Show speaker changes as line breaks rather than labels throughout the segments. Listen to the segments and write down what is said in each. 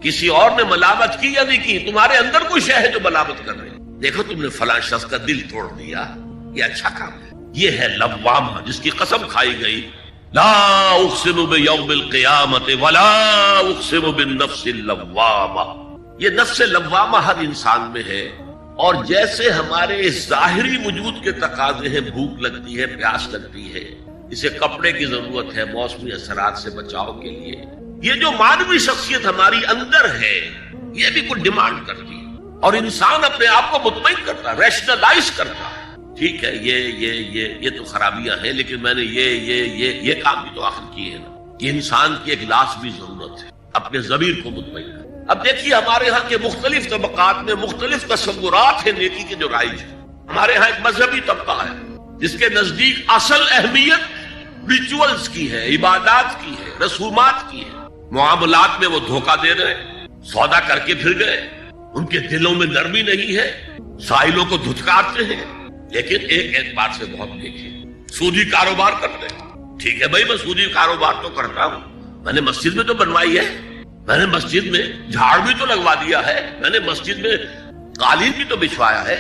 کسی اور نے ملامت کی یا نہیں کی، تمہارے اندر کوئی شے ہے جو ملامت کر رہے ہیں، دیکھو تم نے فلاں شخص کا دل توڑ دیا، یہ اچھا کام ہے۔ یہ ہے لوامہ، جس کی قسم کھائی گئی، لا اقسم بیوم القیامت ولا اقسم بالنفس اللوامہ۔ یہ نفس لوامہ ہر انسان میں ہے، اور جیسے ہمارے ظاہری وجود کے تقاضے ہیں، بھوک لگتی ہے، پیاس لگتی ہے، اسے کپڑے کی ضرورت ہے موسمی اثرات سے بچاؤ کے لیے، یہ جو مانوی شخصیت ہماری اندر ہے یہ بھی کوئی ڈیمانڈ کرتی ہے، اور انسان اپنے آپ کو مطمئن کرتا ہے، ریشنلائز کرتا ہے، ٹھیک ہے یہ تو خرابیاں ہیں، لیکن میں نے یہ کام بھی تو آخر کیے ہیں نا۔ یہ انسان کی ایک لازمی ضرورت ہے اپنے ضمیر کو مطمئن کرنا۔ اب دیکھیے ہمارے ہاں کے مختلف طبقات میں مختلف تصورات ہیں نیکی کے جو رائج ہیں۔ ہمارے ہاں ایک مذہبی طبقہ ہے جس کے نزدیک اصل اہمیت ریچولز کی ہے، عبادات کی ہے، رسومات کی ہے۔ معاملات میں وہ دھوکہ دے رہے ہیں، سودا کر کے پھر گئے، ان کے دلوں میں نرمی نہیں ہے، سائلوں کو دھتکارتے ہیں، لیکن ایک اعتبار سے بہت نیک ہے، سودی کاروبار کرتے ہیں۔ ٹھیک ہے بھائی، میں سودی کاروبار تو کرتا ہوں، میں نے مسجد میں تو بنوائی ہے، میں نے مسجد میں جھاڑ بھی تو لگوا دیا ہے، میں نے مسجد میں قالین بھی تو بچھوایا ہے۔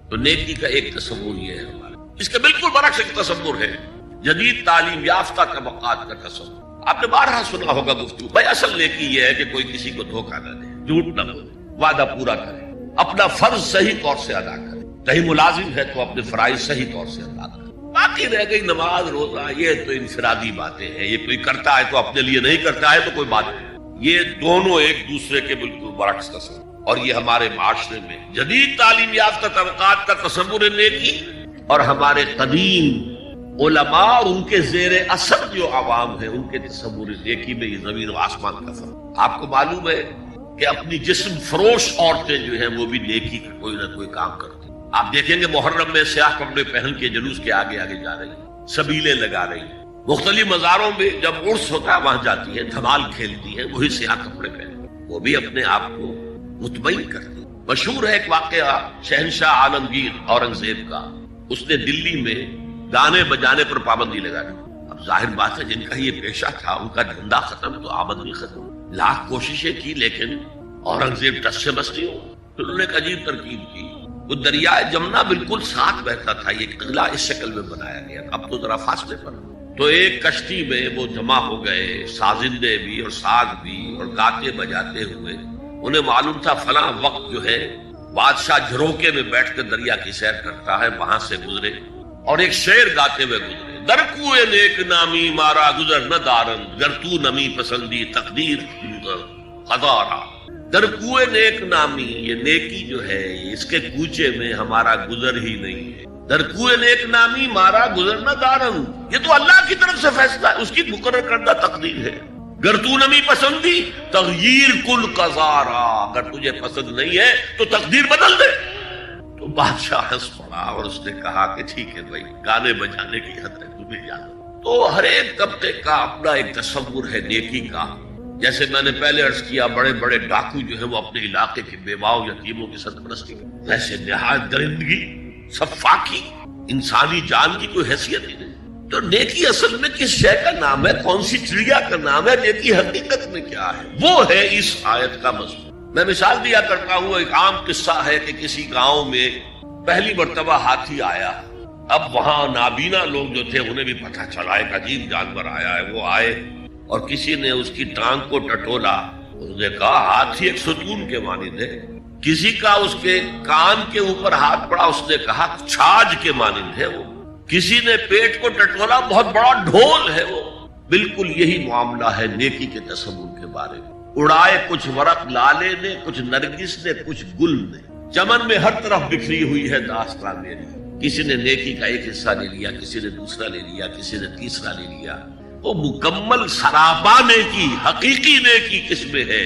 تو نیکی کا ایک تصور یہ ہے ہمارا۔ اس کے بالکل برعکس ایک تصور ہے جدید تعلیم یافتہ طبقات کا تصور۔ آپ نے بارہا سنا ہوگا گفتگو، بھائی اصل نیکی یہ ہے کہ کوئی کسی کو دھوکہ نہ دے، جھوٹ نہ بولے، وعدہ پورا کرے، اپنا فرض صحیح طور سے ادا کرے، کہیں ملازم ہے تو اپنے فرائض صحیح طور سے ادا کرے۔ باقی رہ گئی نماز روزہ، یہ تو انفرادی باتیں ہیں، یہ کوئی کرتا ہے تو اپنے لیے نہیں کرتا ہے تو کوئی بات نہیں۔ یہ دونوں ایک دوسرے کے بالکل برعکس تصور، اور یہ ہمارے معاشرے میں جدید تعلیم یافتہ طبقات کا تصور نیکی، اور ہمارے قدیم علماء اور ان کے زیر اثر جو عوام ہیں ان کے تصور نیکی میں یہ زمین و آسمان کا فرق۔ آپ کو معلوم ہے کہ اپنی جسم فروش عورتیں جو ہیں وہ بھی نیکی کا کوئی نہ کوئی کام کرتی ہیں۔ آپ دیکھیں گے محرم میں سیاہ کپڑے پہن کے جلوس کے آگے آگے جا رہی ہیں، سبیلیں لگا رہی ہیں، مختلف مزاروں میں جب عرس ہوتا ہے وہاں جاتی ہے، دھمال کھیلتی ہے، وہی سیاہ کپڑے پہن، وہ بھی اپنے آپ کو مطمئن کرتی ہے۔ مشہور ہے ایک واقعہ شہنشاہ عالمگیر اورنگزیب کا، اس نے دلی میں گانے بجانے پر پابندی لگا دی۔ اب ظاہر بات ہے جن کا یہ پیشہ تھا ان کا دھندا ختم تو آمدنی ختم، لاکھ کوششیں کی لیکن اورنگزیب ٹس سے بس نہیں ہوا۔ پھر انہوں نے ایک عجیب ترکیب کی، وہ دریائے جمنا بالکل ساتھ بہتا تھا، یہ قلعہ اس شکل میں بنایا گیا، اب تو ذرا فاصلے پر، تو ایک کشتی میں وہ جمع ہو گئے، سازندے بھی اور ساز بھی، اور گاتے بجاتے ہوئے۔ انہیں معلوم تھا فلاں وقت جو ہے بادشاہ جھروکے میں بیٹھ کر دریا کی سیر کرتا ہے، وہاں سے گزرے اور ایک شعر گاتے ہوئے گزرے، در کوئے نیک نامی مارا گزر نہ دارن، گر تو نمی پسندی تقدیر قدارا۔ در کوئے نیک نامی، یہ نیکی جو ہے اس کے کوچے میں ہمارا گزر ہی نہیں ہے۔ در کوئے نیک نامی مارا گزر نہ دارن، یہ تو اللہ کی طرف سے فیصلہ ہے، اس کی مقرر کردہ تقدیر ہے۔ گر تو نمی پسندی تغییر کل قزارا، اگر تجھے پسند نہیں ہے تو تقدیر بدل دے۔ تو بادشاہ ہنس پڑا اور اس نے کہا کہ ٹھیک ہے بھائی، گانے بجانے کی حد ہے، تمہیں جانا۔ تو ہر ایک طبقے کا اپنا ایک تصور ہے نیکی کا۔ جیسے میں نے پہلے عرض کیا، بڑے بڑے ڈاکو جو ہیں وہ اپنے علاقے کے بیواؤں یتیموں کی سرپرستی کرتے، ویسے نہایت درندگی، صفاقی، انسانی جان کی کوئی حیثیت ہی نہیں۔ تو نیکی اصل میں کس شے کا نام ہے، کون سی چڑیا کا نام ہے، نیکی حقیقت میں کیا ہے، وہ ہے اس آیت کا مضمون۔ میں مثال دیا کرتا ہوں، ایک عام قصہ ہے کہ کسی گاؤں میں پہلی مرتبہ ہاتھی آیا۔ اب وہاں نابینا لوگ جو تھے انہیں بھی پتہ چلا ایک عجیب جانور آیا ہے، وہ آئے اور کسی نے اس کی ٹانگ کو ٹٹولا، اس نے کہا ہاتھی ایک ستون کے مانند ہے۔ کسی کا اس کے کان کے اوپر ہاتھ پڑا، اس نے کہا چھاج کے مانند ہے وہ۔ کسی نے پیٹ کو ٹٹولا، بہت بڑا ڈھول ہے وہ۔ بالکل یہی معاملہ ہے نیکی کے تصور کے بارے میں۔ اڑائے کچھ ورق لالے نے، کچھ نرگس نے، کچھ گل نے، چمن میں ہر طرف بکھری ہوئی ہے داستان میری۔ کسی نے نیکی کا ایک حصہ لے لیا، کسی نے دوسرا لے لیا، کسی نے تیسرا لے لیا۔ وہ مکمل سراپا نیکی، حقیقی نیکی کس میں ہے،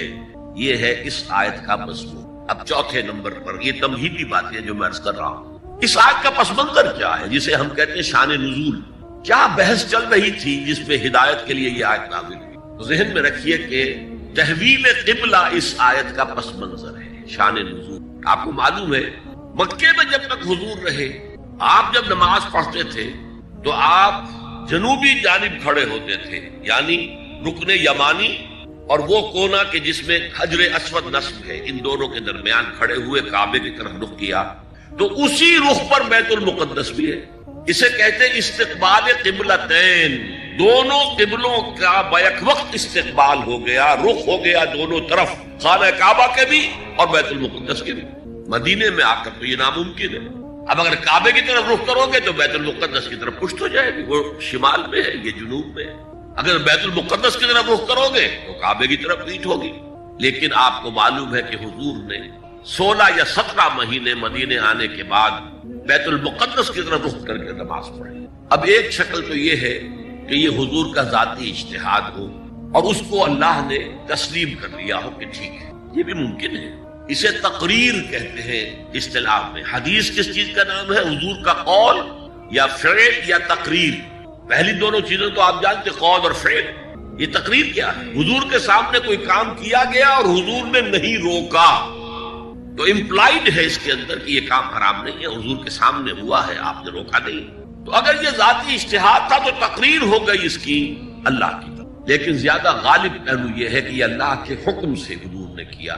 یہ ہے اس آیت کا مضمون۔ اب چوتھے نمبر پر یہ تمہیدی باتیں جو میں عرض کر رہا ہوں، اس آیت کا پس منظر کیا ہے جسے ہم کہتے ہیں شان نزول۔ کیا بحث چل رہی تھی جس میں ہدایت کے لیے یہ آیت نازل ہوئی؟ ذہن میں رکھیے کہ تحویل قبلہ اس آیت کا پس منظر ہے، شان نزول۔ آپ کو معلوم ہے مکے میں جب تک حضور رہے، آپ جب نماز پڑھتے تھے تو آپ جنوبی جانب کھڑے ہوتے تھے، یعنی رکن یمانی اور وہ کونا کہ جس میں حجر اسود نصب ہے، ان دونوں کے درمیان کھڑے ہوئے کعبے کی طرف رخ کیا، تو اسی رخ پر بیت المقدس بھی ہے۔ اسے کہتے ہیں استقبال قبلتین، دونوں قبلوں کا بیک وقت استقبال ہو گیا، رخ ہو گیا دونوں طرف، خانہ کعبہ کے بھی اور بیت المقدس کے بھی۔ مدینے میں آ کر تو یہ ناممکن ہے۔ اب اگر کعبے کی طرف رخ کرو گے تو بیت المقدس کی طرف پشت ہو جائے گی، وہ شمال میں ہے، یہ جنوب میں ہے۔ اگر بیت المقدس کی طرف رخ کرو گے تو کعبے کی طرف پیٹھ ہوگی۔ لیکن آپ کو معلوم ہے کہ حضور نے 16 یا 17 مہینے مدینے آنے کے بعد بیت المقدس کی طرف رخ کر کے نماز پڑھی۔ اب ایک شکل تو یہ ہے کہ یہ حضور کا ذاتی اجتہاد ہو اور اس کو اللہ نے تسلیم کر لیا ہو کہ ٹھیک ہے، یہ بھی ممکن ہے۔ اسے تقریر کہتے ہیں اصطلاح میں۔ حدیث کس چیز کا نام ہے؟ حضور کا قول یا فعل یا تقریر۔ پہلی دونوں چیزیں تو آپ جانتے، قول اور فعل۔ یہ تقریر کیا ہے؟ حضور کے سامنے کوئی کام کیا گیا اور حضور نے نہیں روکا، تو امپلائڈ ہے اس کے اندر کہ یہ کام حرام نہیں ہے، حضور کے سامنے ہوا ہے، آپ نے روکا نہیں۔ تو اگر یہ ذاتی اجتہاد تھا تو تقریر ہو گئی اس کی اللہ کی طرف۔ لیکن زیادہ غالب پہلو یہ ہے کہ یہ اللہ کے حکم سے حضور نے کیا،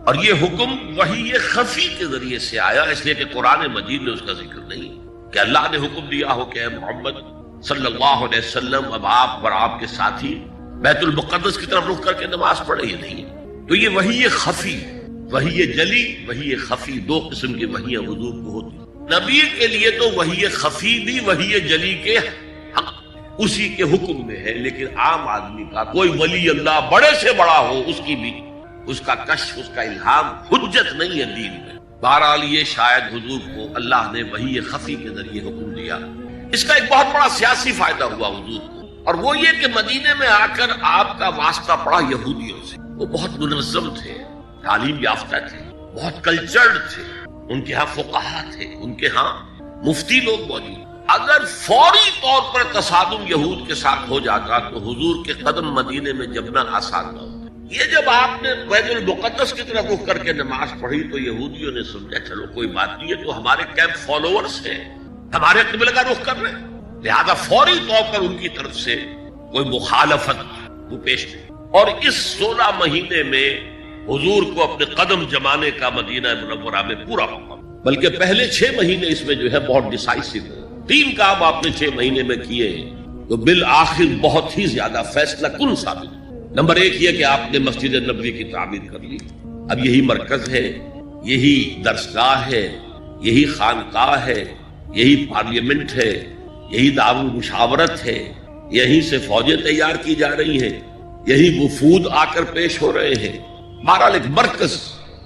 اور یہ حکم وحی خفی کے ذریعے سے آیا، اس لیے کہ قرآن مجید میں اس کا ذکر نہیں کہ اللہ نے حکم دیا ہو کہ اے محمد صلی اللہ علیہ وسلم اب آپ اور آپ کے ساتھی بیت المقدس کی طرف رخ کر کے نماز پڑھے، یہ نہیں ہے۔ تو یہ وحی خفی، وحی جلی، وحی خفی، دو قسم کی وحیاں حضور کو ہوتی۔ نبی کے لیے تو وحی خفی بھی وحی جلی کے حق اسی کے حکم میں ہے، لیکن عام آدمی کا کوئی ولی اللہ بڑے سے بڑا ہو، اس کی بھی اس کا کشف، اس کا الہام حجت نہیں ہے دین میں۔ بہرحال یہ شاید حضور کو اللہ نے وحی خفی کے ذریعے حکم دیا۔ اس کا ایک بہت بڑا سیاسی فائدہ ہوا حضور کو، اور وہ یہ کہ مدینے میں آ کر آپ کا واسطہ پڑا یہودیوں سے۔ وہ بہت منظم تھے، تعلیم یافتہ تھے، بہت کلچرڈ تھے، ان کے ہاں فقہا تھے، ان کے ہاں مفتی لوگ موجود۔ اگر فوری طور پر تصادم یہود کے ساتھ ہو جاتا تو حضور کے قدم مدینے میں جمنا آسان نہ ہوتا۔ یہ جب آپ نے بیت المقدس کی طرف رخ کر کے نماز پڑھی تو یہودیوں نے سمجھا چلو کوئی بات نہیں ہے، تو ہمارے کیمپ فالوورز ہیں، ہمارے قبلے کا رخ کر رہے ہیں، لہذا فوری طور پر ان کی طرف سے کوئی مخالفت وہ پیش نہیں۔ اور اس 16 مہینے میں حضور کو اپنے قدم جمانے کا مدینہ منورہ میں پورا موقع، بلکہ پہلے 6 مہینے اس میں جو ہے بہت ڈیسائسو ہے۔ 3 کام آپ نے 6 مہینے میں کیے ہیں تو بالآخر بہت ہی زیادہ فیصلہ کن ثابت۔ نمبر 1 یہ کہ آپ نے مسجد نبوی کی تعمیر کر لی، اب یہی مرکز ہے، یہی درسگاہ ہے، یہی خانقاہ ہے، یہی پارلیمنٹ ہے، یہی دارالمشاورت ہے، یہیں سے فوجیں تیار کی جا رہی ہیں، یہی وفود آ کر پیش ہو رہے ہیں۔ بہرحال ایک مرکز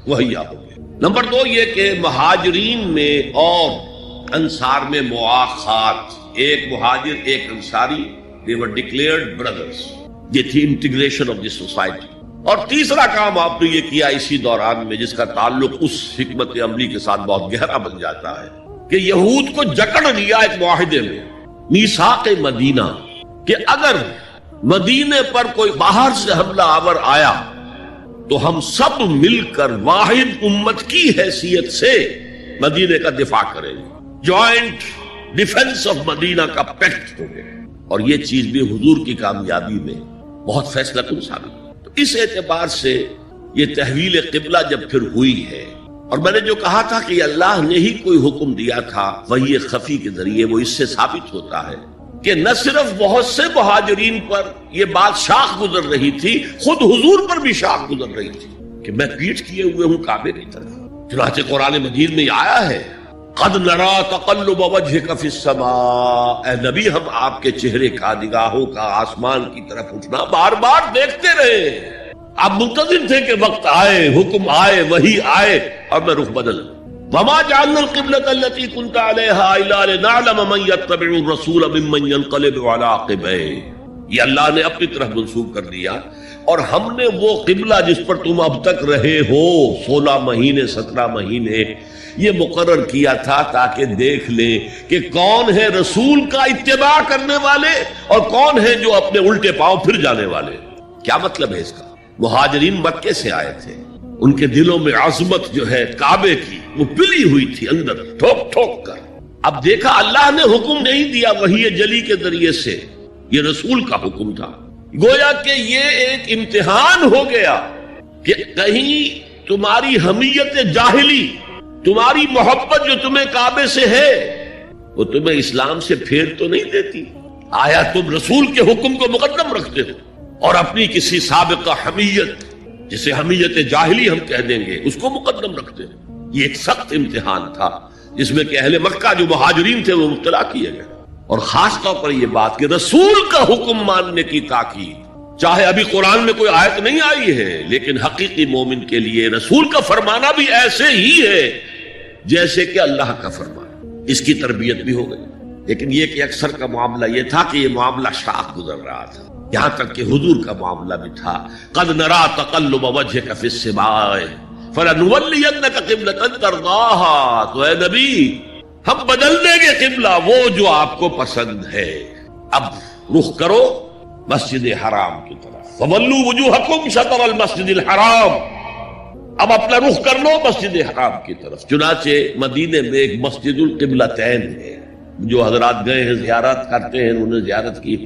مہیا ہو گیا۔ نمبر 2 یہ کہ مہاجرین میں اور انصار میں مواخات، ایک مہاجر ایک Ansari, they were declared brothers۔ یہ تھی انٹیگریشن آف دی سوسائٹی۔ اور تیسرا کام آپ نے یہ کیا اسی دوران میں، جس کا تعلق اس حکمت عملی کے ساتھ بہت گہرا بن جاتا ہے، کہ یہود کو جکڑ لیا ایک معاہدے میں، میثاق مدینہ، کہ اگر مدینے پر کوئی باہر سے حملہ آور آیا تو ہم سب مل کر واحد امت کی حیثیت سے مدینے کا دفاع کریں گے۔ جوائنٹ ڈیفنس آف مدینہ کا پیکٹ ہو گیا، اور یہ چیز بھی حضور کی کامیابی میں بہت فیصلہ کن ثابت ہے۔ تو اس اعتبار سے یہ تحویل قبلہ جب پھر ہوئی ہے، اور میں نے جو کہا تھا کہ اللہ نے ہی کوئی حکم دیا تھا وحی خفی کے ذریعے، وہ اس سے ثابت ہوتا ہے کہ نہ صرف بہت سے مہاجرین پر یہ بات شاخ گزر رہی تھی، خود حضور پر بھی شاخ گزر رہی تھی کہ میں پیٹھ کیے ہوئے ہوں کعبے کی طرف۔ چنانچہ قرآن مجید میں آیا ہے قد نرا تقلب وجهك في السماء، اے نبی ہم آپ کے چہرے کا، نگاہوں کا آسمان کی طرف اٹھنا بار بار دیکھتے رہے۔ آپ منتظر تھے کہ وقت آئے، حکم آئے، وحی آئے، اور میں رخ بدل۔ وما جعلنا القبلة التي كنت عليها الا لنعلم من يتبع الرسول ممن ينقلب على عقبيه، یہ اللہ نے اپنی طرف منسوب کر دیا، اور ہم نے وہ قبلہ جس پر تم اب تک رہے ہو 16 مہینے 17 مہینے یہ مقرر کیا تھا تاکہ دیکھ لیں کہ کون ہے رسول کا اتباع کرنے والے اور کون ہے جو اپنے الٹے پاؤں پھر جانے والے۔ کیا مطلب ہے اس کا؟ مہاجرین مکے سے آئے تھے، ان کے دلوں میں عظمت جو ہے کعبے کی وہ پلی ہوئی تھی اندر ٹھوک ٹھوک کر۔ اب دیکھا اللہ نے حکم نہیں دیا وحی جلی کے ذریعے سے، یہ رسول کا حکم تھا، گویا کہ یہ ایک امتحان ہو گیا کہ کہیں تمہاری حمیت جاہلی، تمہاری محبت جو تمہیں کعبے سے ہے، وہ تمہیں اسلام سے پھیر تو نہیں دیتی؟ آیا تم رسول کے حکم کو مقدم رکھتے ہو اور اپنی کسی سابقہ حمیت، جسے حمیت جاہلی ہم کہہ دیں گے، اس کو مقدم رکھتے ہو؟ یہ ایک سخت امتحان تھا جس میں کہ اہل مکہ جو مہاجرین تھے وہ مبتلا کیے گئے، اور خاص طور پر یہ بات کہ رسول کا حکم ماننے کی تاکید، چاہے ابھی قرآن میں کوئی آیت نہیں آئی ہے، لیکن حقیقی مومن کے لیے رسول کا فرمانا بھی ایسے ہی ہے جیسے کہ اللہ کا فرمانا۔ اس کی تربیت بھی ہو گئی، لیکن یہ کہ اکثر کا معاملہ یہ تھا کہ یہ معاملہ شاخ گزر رہا تھا، یہاں تک کہ حضور کا معاملہ بھی تھا، قد نرا تقلب وجهك في السماء فلنولینک قبلۃ ترضاها، تو اے نبی ہم بدل دیں گے قبلہ وہ جو آپ کو پسند ہے، اب رخ کرو مسجد حرام کی طرف، فولوا وجوہکم شطر المسجد الحرام، اب اپنا رخ کر لو مسجد حرام کی طرف۔ چنانچہ مدینے میں ایک مسجد القبلتین ہے، جو حضرات گئے ہیں زیارت کرتے ہیں، انہوں نے زیارت کی۔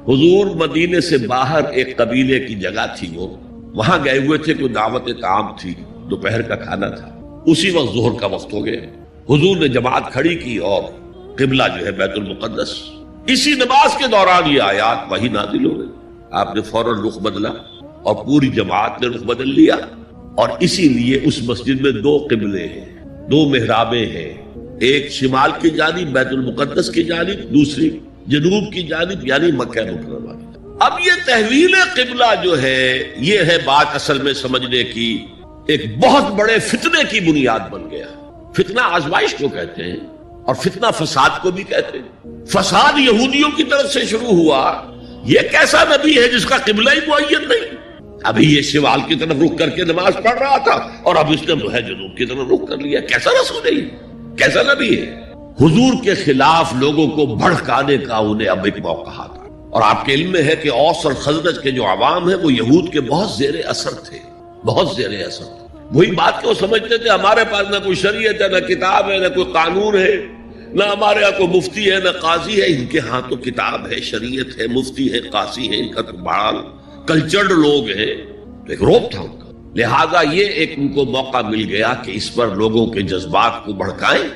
حضور مدینے سے باہر ایک قبیلے کی جگہ تھی، وہ وہاں گئے ہوئے تھے، کوئی دعوت طعام تھی، دوپہر کا کھانا تھا، اسی وقت ظہر کا وقت ہو گیا۔ حضور نے جماعت کھڑی کی اور قبلہ جو ہے بیت المقدس، اسی نماز کے دوران یہ آیات وہی نازل ہو گئی، آپ نے فوراً رخ بدلا اور پوری جماعت نے رخ بدل لیا، اور اسی لیے اس مسجد میں دو قبلے ہیں، دو محرابیں ہیں، ایک شمال کی جانب بیت المقدس کی جانب، دوسری جنوب کی جانب یعنی مکہ مکرمہ۔ اب یہ تحویل قبلہ جو ہے، یہ ہے بات اصل میں سمجھنے کی، ایک بہت بڑے فتنے کی بنیاد بن گیا۔ فتنہ آزمائش کو کہتے ہیں اور فتنہ فساد کو بھی کہتے ہیں۔ فساد یہودیوں کی طرف سے شروع ہوا، یہ کیسا نبی ہے جس کا قبلہ ہی معین نہیں؟ ابھی یہ شمال کی طرف رخ کر کے نماز پڑھ رہا تھا اور اب اس نے جو ہے جنوب کی طرف رخ کر لیا، کیسا رسول ہے، کیسا نبی ہے؟ حضور کے خلاف لوگوں کو بھڑکانے کا انہیں اب ایک موقع آتا، اور آپ کے علم میں ہے کہ اوس اور خزرج کے جو عوام ہیں وہ یہود کے بہت زیر اثر تھے، بہت زیر اثر تھے۔ وہی بات کہ وہ سمجھتے تھے ہمارے پاس نہ کوئی شریعت ہے، نہ کتاب ہے، نہ کوئی قانون ہے، نہ ہمارے یہاں کوئی مفتی ہے، نہ قاضی ہے، ان کے ہاں تو کتاب ہے، شریعت ہے، مفتی ہے، قاضی ہے، ان کا تو بڑا کلچرڈ لوگ ہیں، تو ایک روب تھا ان کا۔ لہذا یہ ایک ان کو موقع مل گیا کہ اس پر لوگوں کے جذبات کو بھڑکائیں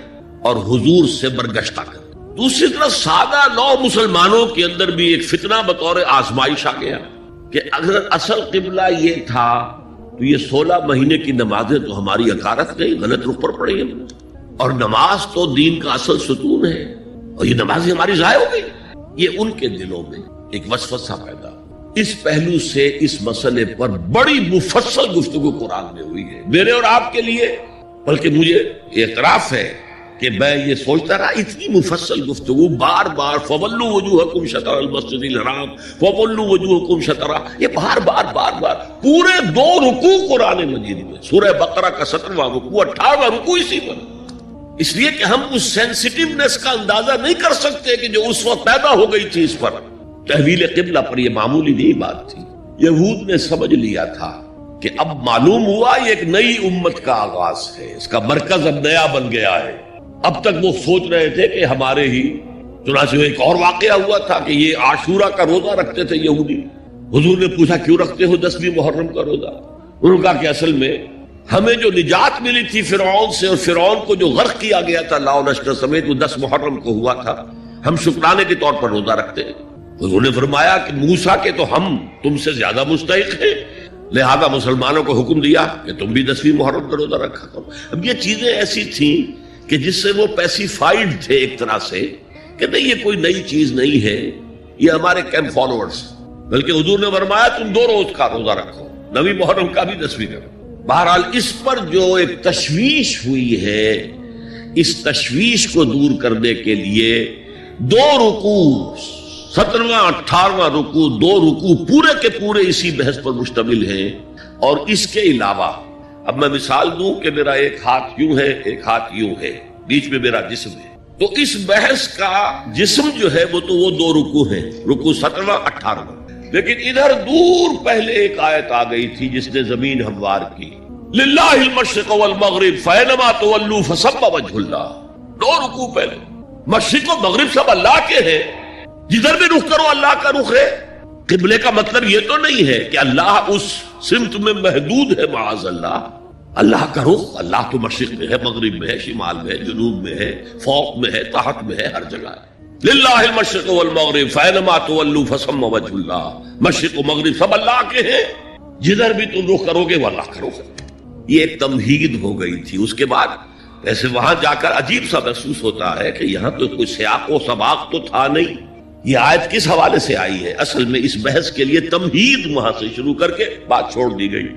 اور حضور سے برگشتہ کریں۔ دوسری طرف سادہ نو مسلمانوں کے اندر بھی ایک فتنہ بطور آزمائش آ گیا کہ اگر اصل قبلہ یہ تھا تو یہ 16 مہینے کی نمازیں تو ہماری اکارت گئی، غلط رخ پر پڑی ہیں، اور نماز تو دین کا اصل ستون ہے، اور یہ نمازیں ہماری ضائع ہو گئی۔ یہ ان کے دلوں میں ایک وسوسہ پیدا ہوا۔ اس پہلو سے اس مسئلے پر بڑی مفصل گفتگو قرآن میں ہوئی ہے، میرے اور آپ کے لیے، بلکہ مجھے اعتراف ہے کہ میں یہ سوچتا رہا اتنی مفصل گفتگو بار بار فولوا وجوہکم شطر المسجد الحرام، فولوا وجوہکم شطر، یہ بار بار پورے 2 رکوع قرآن مجید میں، سورہ بقرہ کا 17واں رکوع، 18واں رکوع اسی پر، اس لیے کہ ہم اس سینسٹیونیس کا اندازہ نہیں کر سکتے کہ جو اس وقت پیدا ہو گئی تھی اس پر۔ تحویل قبلہ پر یہ معمولی نہیں بات تھی، یہود نے سمجھ لیا تھا کہ اب معلوم ہوا یہ ایک نئی امت کا آغاز ہے، اس کا مرکز اب نیا بن گیا ہے۔ اب تک وہ سوچ رہے تھے کہ ہمارے ہی، چنانچہ ایک اور واقعہ ہوا تھا کہ یہ عاشورہ کا روزہ رکھتے تھے یہودی۔ حضور نے پوچھا کیوں رکھتے ہو 10ویں محرم کا روزہ؟ انہوں نے کہا کہ اصل میں ہمیں جو نجات ملی تھی فرعون سے، اور فرعون کو جو غرق کیا گیا تھا لاؤ لشکر سمیت، وہ 10 محرم کو ہوا تھا، ہم شکرانے کے طور پر روزہ رکھتے ہیں۔ حضور نے فرمایا کہ موسیٰ کے تو ہم تم سے زیادہ مستحق ہیں، لہذا مسلمانوں کو حکم دیا کہ تم بھی 10ویں محرم کا روزہ رکھا کرو۔ اب یہ چیزیں ایسی تھیں کہ جس سے وہ پیسیفائیڈ تھے ایک طرح سے، کہ نہیں یہ کوئی نئی چیز نہیں ہے، یہ ہمارے کیمپ فالوورز، بلکہ حضور نے فرمایا تم 2 روز کا روزہ رکھو، 9ویں محرم کا بھی 10ویں کا۔ بہرحال اس پر جو ایک تشویش ہوئی ہے، اس تشویش کو دور کرنے کے لیے 2 رکوع، 17واں 18واں رکوع، 2 رکوع پورے کے پورے اسی بحث پر مشتمل ہیں۔ اور اس کے علاوہ اب میں مثال دوں کہ میرا ایک ہاتھ یوں ہے، ایک ہاتھ یوں ہے، بیچ میں میرا جسم ہے، تو اس بحث کا جسم جو ہے وہ تو وہ 2 رکوع ہیں، رکوع 17واں 18واں، لیکن ادھر دور پہلے ایک آیت آ گئی تھی جس نے زمین ہموار کی، للہ المشرق والمغرب فینما تولوا فثم وجہ اللہ۔ 2 رکوع پہلے، مشرق و مغرب سب اللہ کے ہیں، جدھر بھی رخ کرو اللہ کا رخ ہے، قبلے کا مطلب یہ تو نہیں ہے کہ اللہ اس سمت میں محدود ہے، معاذ اللہ۔ اللہ کا رخ، اللہ تو مشرق میں ہے، مغرب میں ہے، شمال میں ہے، جنوب میں ہے، فوق میں ہے، تحت میں ہے، ہر جگہ ہے۔ للہ المشرق والمغرب فینما تولوا فثم وجہ اللہ، مشرق و مغرب سب اللہ کے ہیں، جدھر بھی تم رخ کرو گے وہ اللہ کا رخ ہے۔ یہ ایک تمہید ہو گئی تھی۔ اس کے بعد ویسے وہاں جا کر عجیب سا محسوس ہوتا ہے کہ یہاں تو کوئی سیاق و سباق تو تھا نہیں، یہ آیت کس حوالے سے آئی ہے؟ اصل میں اس بحث کے لیے تمہید وہاں سے شروع کر کے بات چھوڑ دی گئی،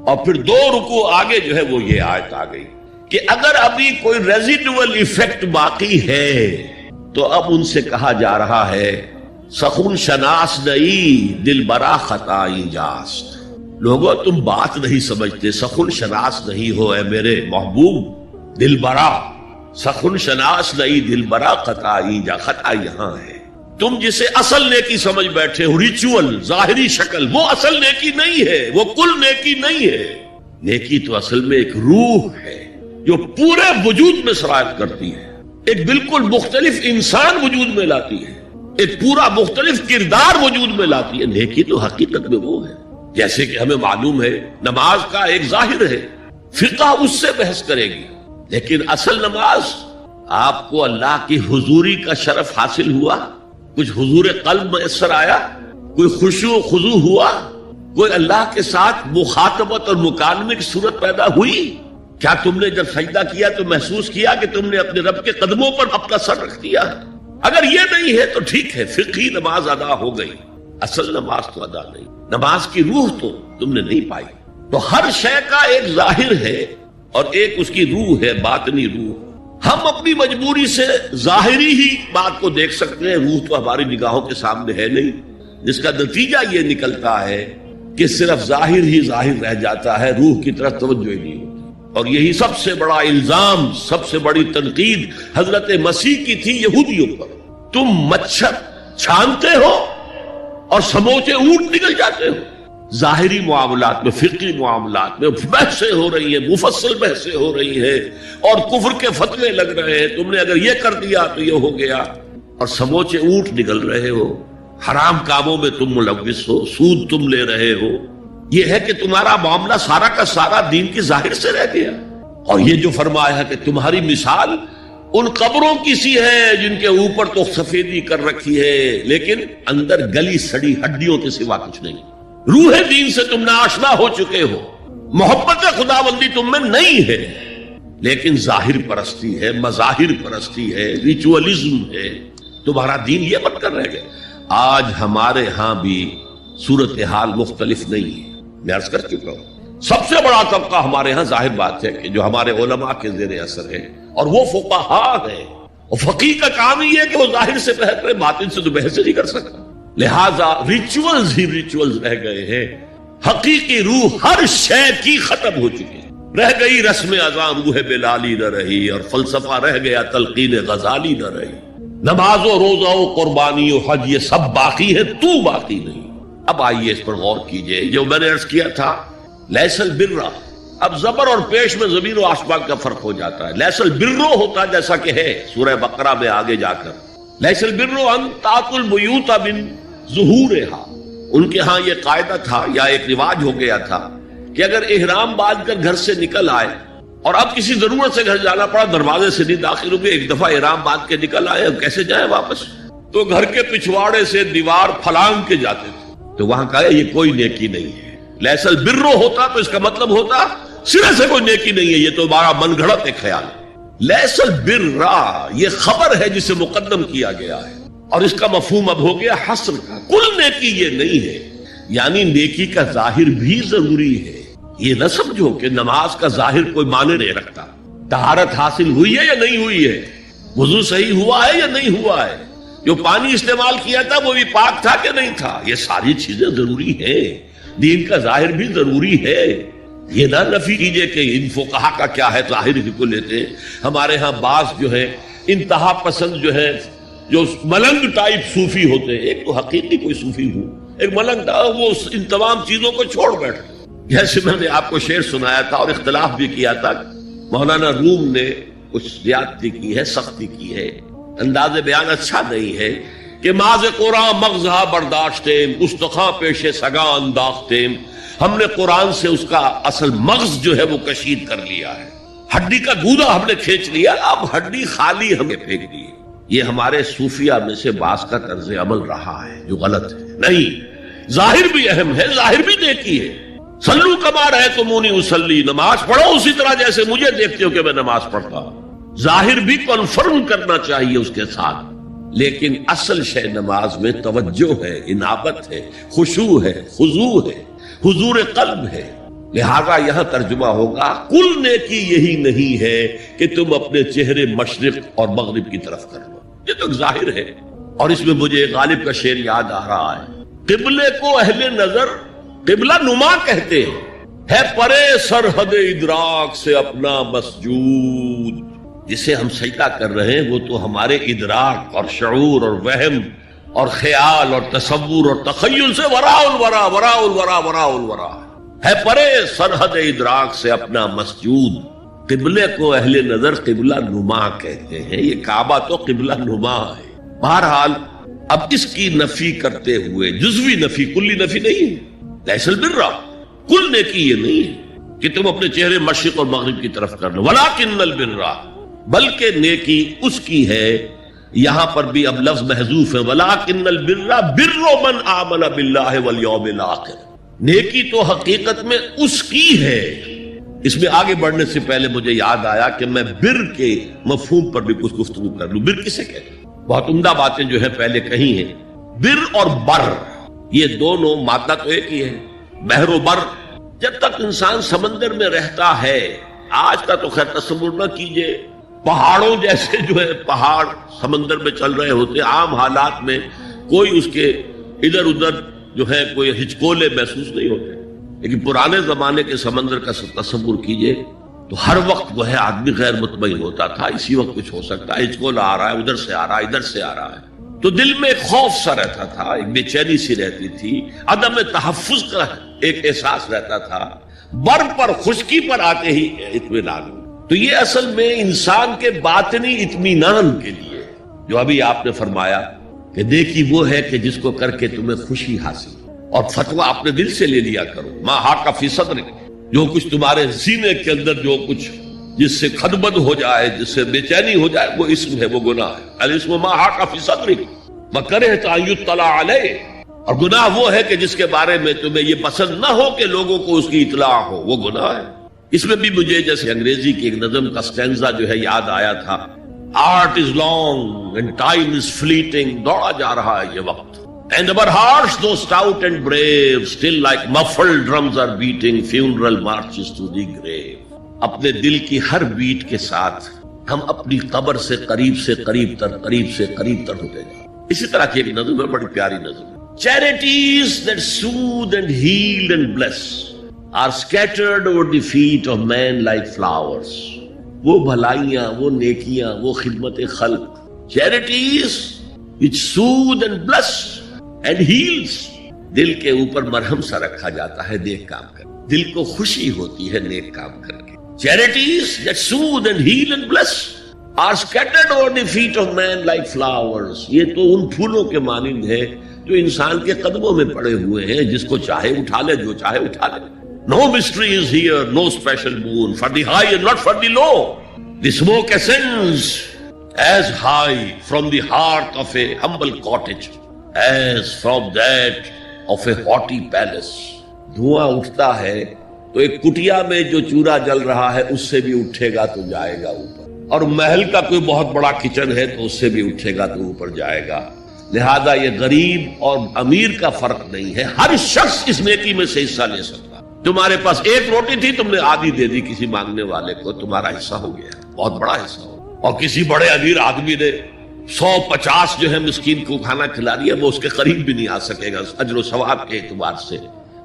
اور پھر 2 رکوع آگے جو ہے وہ یہ آیت آ گئی کہ اگر ابھی کوئی ریزیڈول ایفیکٹ باقی ہے تو اب ان سے کہا جا رہا ہے سخن شناس نہیں دل برا خطائی جاست۔ لوگوں تم بات نہیں سمجھتے، سخن شناس نہیں ہو اے میرے محبوب، دل برا سخن شناس نہیں دل برا خطائی جا، خطا یہاں ہے۔ تم جسے اصل نیکی سمجھ بیٹھے ہو، ریچول، ظاہری شکل، وہ اصل نیکی نہیں ہے، وہ کل نیکی نہیں ہے۔ نیکی تو اصل میں ایک روح ہے جو پورے وجود میں سرایت کرتی ہے، ایک بالکل مختلف انسان وجود میں لاتی ہے، ایک پورا مختلف کردار وجود میں لاتی ہے۔ نیکی تو حقیقت میں وہ ہے، جیسے کہ ہمیں معلوم ہے نماز کا ایک ظاہر ہے، فقہ اس سے بحث کرے گی، لیکن اصل نماز آپ کو اللہ کی حضوری کا شرف حاصل ہوا، کچھ حضور قلب میسر آیا، کوئی خشوع و خضوع ہوا، کوئی اللہ کے ساتھ مخاطبت اور مکالمے کی صورت پیدا ہوئی؟ کیا تم نے جب سجدہ کیا تو محسوس کیا کہ تم نے اپنے رب کے قدموں پر اپنا سر رکھ دیا؟ اگر یہ نہیں ہے تو ٹھیک ہے، فقہی نماز ادا ہو گئی، اصل نماز تو ادا نہیں، نماز کی روح تو تم نے نہیں پائی۔ تو ہر شے کا ایک ظاہر ہے اور ایک اس کی روح ہے، باطنی روح۔ ہم اپنی مجبوری سے ظاہری ہی بات کو دیکھ سکتے ہیں، روح تو ہماری نگاہوں کے سامنے ہے نہیں، جس کا نتیجہ یہ نکلتا ہے کہ صرف ظاہر ہی ظاہر رہ جاتا ہے، روح کی طرف توجہ ہی نہیں ہوتی۔ اور یہی سب سے بڑا الزام، سب سے بڑی تنقید حضرت مسیح کی تھی یہودیوں پر۔ تم مچھر چھانتے ہو اور سموچے اونٹ نکل جاتے ہو۔ ظاہری معاملات میں، فقہی معاملات میں بحثیں ہو رہی ہیں، مفصل بحثیں ہو رہی ہیں، اور کفر کے فتوے لگ رہے ہیں، تم نے اگر یہ کر دیا تو یہ ہو گیا، اور سموچے اونٹ نکل رہے ہو، حرام کاموں میں تم ملوث ہو، سود تم لے رہے ہو۔ یہ ہے کہ تمہارا معاملہ سارا کا سارا دین کی ظاہر سے رہ گیا۔ اور یہ جو فرمایا ہے کہ تمہاری مثال ان قبروں کی سی ہے جن کے اوپر تو سفیدی کر رکھی ہے لیکن اندر گلی سڑی ہڈیوں کے سوا کچھ نہیں۔ روح دین سے تم ناآشنا ہو چکے ہو، محبت خداوندی تم میں نہیں ہے، لیکن ظاہر پرستی ہے، مظاہر پرستی ہے، ریچولزم ہے، تمہارا دین یہ بن کر رہ گیا۔ آج ہمارے ہاں بھی صورتحال مختلف نہیں ہے، میں عرض کر چکا ہوں۔ سب سے بڑا طبقہ ہمارے ہاں ظاہر بات ہے کہ جو ہمارے علماء کے زیر اثر ہے، اور وہ فقہاء ہیں، اور فقیہ کا کام ہی ہے کہ وہ ظاہر سے بحث کرے، باطن سے تو بحث نہیں کر سکتا۔ لہذا ریچولز ہی ریچولز رہ گئے ہیں، حقیقی روح ہر شے کی ختم ہو چکی ہے۔ رہ گئی رسم اذان روح بلالی نہ رہی، اور فلسفہ رہ گیا تلقین غزالی نہ رہی۔ نماز و روزہ و قربانی و حج یہ سب باقی ہے، تو باقی نہیں۔ اب آئیے اس پر غور کیجئے، جو میں نے عرض کیا تھا لیس البر، اب زبر اور پیش میں زمین و آسمان کا فرق ہو جاتا ہے۔ لیس البر ہوتا جیسا کہ ہے سورہ بقرہ میں آگے جا کر، لیس البر ان تاتوا البیوت من ظہورہا، ان کے ہاں یہ قاعدہ تھا یا ایک رواج ہو گیا تھا کہ اگر احرام باندھ کر گھر سے نکل آئے اور اب کسی ضرورت سے گھر جانا پڑا، دروازے سے نہیں داخل ہوئے، ایک دفعہ احرام باندھ کے نکل آئے، اب کیسے جائیں واپس؟ تو گھر کے پچھواڑے سے دیوار پھلانگ کے جاتے تھے۔ تو وہاں کہا یہ کوئی نیکی نہیں ہے۔ لیس البر ہوتا تو اس کا مطلب ہوتا سرے سے کوئی نیکی نہیں ہے، یہ تو ہمارا من گھڑت ایک خیال ہے۔ لیس البر یہ خبر ہے جسے مقدم کیا گیا ہے، اور اس کا مفہوم اب ہو گیا حصر کا، کل نیکی یہ نہیں ہے، یعنی نیکی کا ظاہر بھی ضروری ہے۔ یہ نہ سمجھو کہ نماز کا ظاہر کوئی معنی نہیں رکھتا، طہارت حاصل ہوئی ہے یا نہیں ہوئی ہے، وضو صحیح ہوا ہے یا نہیں ہوا ہے، جو پانی استعمال کیا تھا وہ بھی پاک تھا کہ نہیں تھا، یہ ساری چیزیں ضروری ہیں، دین کا ظاہر بھی ضروری ہے۔ یہ نہ نفی کیجئے کہ ان فقہا کا کیا ہے، ظاہر ہی کو لیتے ہیں۔ ہمارے ہاں بعض جو ہے انتہا پسند جو ہے، جو ملنگ ٹائپ صوفی ہوتے ہیں، ایک تو حقیقی کوئی صوفی ہو، ایک ملنگ تھا، وہ ان تمام چیزوں کو چھوڑ بیٹھتے۔ جیسے میں نے آپ کو شعر سنایا تھا اور اختلاف بھی کیا تھا، مولانا روم نے کچھ زیادتی کی ہے، سختی کی ہے، انداز بیان اچھا نہیں ہے، کہ ماز قرآن مغزہ برداشتیم استخاں پیش سگاں انداختیم، ہم نے قرآن سے اس کا اصل مغز جو ہے وہ کشید کر لیا ہے، ہڈی کا گودا ہم نے کھینچ لیا، اب ہڈی خالی ہمیں پھینک دی۔ یہ ہمارے صوفیہ میں سے بعض کا طرز عمل رہا ہے جو غلط ہے۔ نہیں، ظاہر بھی اہم ہے، ظاہر بھی نیکی ہے۔ صلو کما رأیتمونی اصلی، نماز پڑھو اسی طرح جیسے مجھے دیکھتے ہو کہ میں نماز پڑھتا ہوں، ظاہر بھی کنفرم کرنا چاہیے اس کے ساتھ، لیکن اصل شے نماز میں توجہ ہے، انابت ہے، خشوع ہے، خضوع ہے، حضور قلب ہے۔ لہذا یہاں ترجمہ ہوگا کل نیکی یہی نہیں ہے کہ تم اپنے چہرے مشرق اور مغرب کی طرف کر لو، یہ تو ظاہر ہے۔ اور اس میں مجھے غالب کا شعر یاد آ رہا ہے، قبلے کو اہل نظر قبلہ نما کہتے ہیں، ہے پرے سرحد ادراک سے اپنا مسجود۔ جسے ہم سجدہ کر رہے ہیں وہ تو ہمارے ادراک اور شعور اور وہم اور خیال اور تصور اور تخیل سے وراء الورا وراء الورا وراء الورا ہے، پرے سرحد ادراک سے اپنا مسجود۔ قبلے کو اہل نظر قبلہ نما کہتے ہیں، یہ کعبہ تو قبلہ نما ہے۔ بہرحال اب اس کی نفی کرتے ہوئے، جزوی نفی، کلی نفی نہیں ہے، لیس البر، کل نیکی یہ نہیں ہے کہ تم اپنے چہرے مشرق اور مغرب کی طرف کر لو، ولکن البر، بلکہ نیکی اس کی ہے، یہاں پر بھی اب لفظ محذوف ہے، ولکن البر بر من آمن باللہ والیوم الآخر، نیکی تو حقیقت میں اس کی ہے۔ اس میں آگے بڑھنے سے پہلے مجھے یاد آیا کہ میں بر کے مفہوم پر بھی کچھ گفتگو کر لوں۔ بر کسے کہتے ہیں؟ بہت عمدہ باتیں جو ہے پہلے کہی ہیں۔ بر اور بر یہ دونوں مادہ تو ایک ہی ہے، بحر و بر۔ جب تک انسان سمندر میں رہتا ہے، آج کا تو خیر تصور نہ کیجئے، پہاڑوں جیسے جو ہے پہاڑ سمندر میں چل رہے ہوتے، عام حالات میں کوئی اس کے ادھر ادھر جو ہے کوئی ہچکولے محسوس نہیں ہوتے، لیکن پرانے زمانے کے سمندر کا تصور کیجئے تو ہر وقت وہ ہے آدمی غیر مطمئن ہوتا تھا، اسی وقت کچھ ہو سکتا ہے، ہچکولا آ رہا ہے، ادھر سے آ رہا ہے، ادھر سے آ رہا ہے، تو دل میں ایک خوف سا رہتا تھا، ایک بے چینی سی رہتی تھی، عدم تحفظ کا ایک احساس رہتا تھا۔ بر پر، خشکی پر آتے ہی اطمینان۔ تو یہ اصل میں انسان کے باطنی اطمینان کے لیے، جو ابھی آپ نے فرمایا کہ نیکی وہ ہے کہ جس کو کر کے تمہیں خوشی حاصل، اور فتویٰ اپنے دل سے لے لیا کرو، ما حاک فی صدرک، جو کچھ تمہارے سینے کے اندر جو کچھ جس سے خدبد ہو جائے، جس سے بے چینی ہو جائے، وہ اسم ہے، وہ گناہ ہے۔ الاسم ما حاک فی صدرک وکرہت ان یطلع علیہ، اور گناہ وہ ہے کہ جس کے بارے میں تمہیں یہ پسند نہ ہو کہ لوگوں کو اس کی اطلاع ہو، وہ گناہ ہے۔ اس میں بھی مجھے جیسے انگریزی کی ایک نظم کا سٹینزا جو ہے یاد آیا تھا، art is long and time is fleeting, دوڑا جا رہا ہے یہ وقت، and our hearts though stout and brave still like muffled drums are beating funeral marches to the grave۔ اپنے دل کی ہر بیٹ کے ساتھ ہم اپنی قبر سے قریب سے قریب تر، قریب سے قریب تر ہوتے جائیں۔ اسی طرح کی ایک نظم ہے، بڑی پیاری نظم ہے، charities that soothe and heal and bless are scattered over the feet of men like flowers۔ وہ بھلائیاں، وہ نیکیاں، وہ خدمت خلق، charities which soothe and bless and heals، دل کے اوپر مرہم سا رکھا جاتا ہے نیک کام کر، دل کو خوشی ہوتی ہے نیک کام کر کے۔ charities that soothe and heal and bless are scattered over the feet of men like flowers، یہ تو ان پھولوں کے مانند ہے جو انسان کے قدموں میں پڑے ہوئے ہیں، جس کو چاہے اٹھا لے، جو چاہے اٹھا لے۔ No mystery is here, no special boon for the high and not for the low. The smoke ascends as high from the heart of a humble cottage as from that of a haughty palace۔ دھواں اٹھتا ہے تو ایک کٹیا میں جو چورا جل رہا ہے اس سے بھی اٹھے گا تو جائے گا اوپر، اور محل کا کوئی بہت بڑا کچن ہے تو اس سے بھی اٹھے گا تو اوپر جائے گا۔ لہذا یہ غریب اور امیر کا فرق نہیں ہے، ہر شخص اس نیکی میں سے حصہ لے سکتا۔ تمہارے پاس ایک روٹی تھی، تم نے آدھی دے دی کسی مانگنے والے کو، تمہارا حصہ ہو گیا، بہت بڑا حصہ ہو۔ اور کسی بڑے امیر آدمی نے 150 جو ہے مسکین کو کھانا کھلا دیا، وہ اس کے قریب بھی نہیں آ سکے گا اجر و ثواب کے اعتبار سے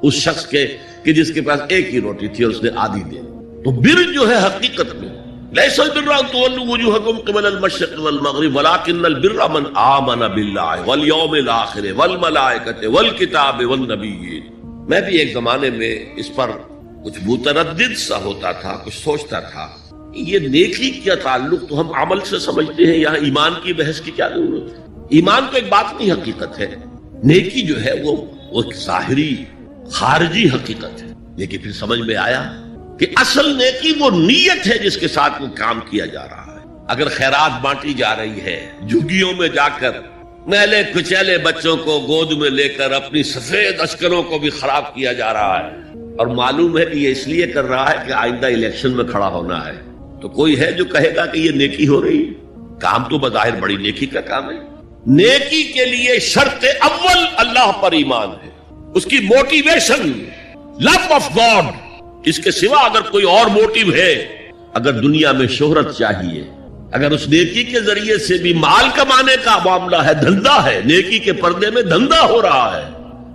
اس شخص کے کہ جس کے پاس ایک ہی روٹی تھی اور اس نے آدھی دے دی۔ تو بر جو ہے حقیقت میں لیس البر ان تولوا وجوہکم قبل المشرق والمغرب ولکن البر من آمن باللہ والیوم الآخر والملائکۃ والکتاب والنبیین۔ میں بھی ایک زمانے میں اس پر کچھ متردد سا ہوتا تھا، کچھ سوچتا تھا، یہ نیکی کا تعلق تو ہم عمل سے سمجھتے ہیں، یہاں ایمان کی بحث کی کیا ضرورت ہے؟ ایمان تو ایک باطنی حقیقت ہے، نیکی جو ہے وہ ایک ظاہری خارجی حقیقت ہے، لیکن پھر سمجھ میں آیا کہ اصل نیکی وہ نیت ہے جس کے ساتھ وہ کام کیا جا رہا ہے۔ اگر خیرات بانٹی جا رہی ہے، جھگیوں میں جا کر میلے کچیلے بچوں کو گود میں لے کر اپنی سفید اشکروں کو بھی خراب کیا جا رہا ہے، اور معلوم ہے کہ یہ اس لیے کر رہا ہے کہ آئندہ الیکشن میں کھڑا ہونا ہے، تو کوئی ہے جو کہے گا کہ یہ نیکی ہو رہی ہے؟ کام تو بظاہر بڑی نیکی کا کام ہے۔ نیکی کے لیے شرط اول اللہ پر ایمان ہے، اس کی موٹیویشن لو آف گاڈ، اس کے سوا اگر کوئی اور موٹیو ہے، اگر دنیا میں شہرت چاہیے، اگر اس نیکی کے ذریعے سے بھی مال کمانے کا معاملہ ہے، دھندا ہے، نیکی کے پردے میں دھندا ہو رہا ہے،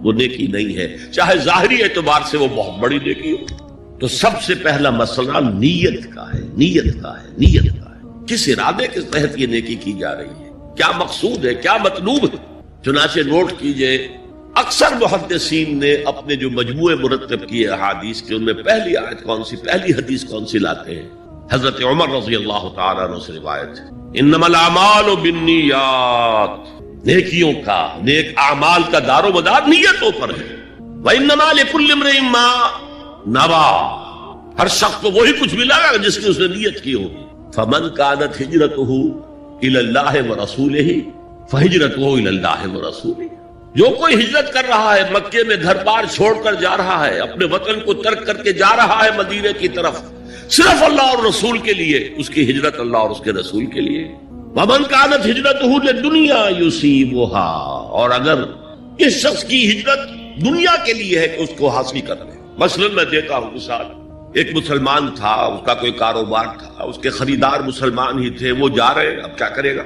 وہ نیکی نہیں ہے، چاہے ظاہری اعتبار سے وہ بہت بڑی نیکی ہو۔ تو سب سے پہلا مسئلہ نیت کا ہے، نیت کا ہے، نیت کا ہے، کس ارادے کے تحت یہ نیکی کی جا رہی ہے، کیا مقصود ہے، کیا مطلوب ہے۔ چنانچہ نوٹ کیجئے، اکثر محدثین نے اپنے جو مجموعے مرتب کیے احادیث کے، ان میں پہلی آیت کون سی، پہلی حدیث کون سی لاتے ہیں؟ حضرت عمر رضی اللہ تعالیٰ عنہ سے روایت ہے، انما الاعمال بالنیات، نیکیوں کا، نیک اعمال کا دار و مدار نیتوں پر ہے، وانما لکل امرئ ما نویٰ، ہر شخص کو وہی کچھ ملا گا جس کی اس نے نیت کی ہوگی۔ فمن كانت ہجرتہ الی اللہ ورسولہ فہجرتہ الی اللہ ورسولہ، جو کوئی ہجرت کر رہا ہے، مکے میں گھر بار چھوڑ کر جا رہا ہے، اپنے وطن کو ترک کر کے جا رہا ہے مدینے کی طرف، صرف اللہ اور رسول کے لیے، اس کی ہجرت اللہ اور اس کے رسول کے لیے۔ ومن كانت ہجرتہ للدنیا یصیبها، اور اگر اس شخص کی ہجرت دنیا کے لیے ہے کہ اس کو حاصل کر لے، مثلا میں دیتا ہوں مثال، ایک مسلمان تھا، اس کا کوئی کاروبار تھا، اس کے خریدار مسلمان ہی تھے، وہ جا رہے ہیں، اب کیا کرے گا،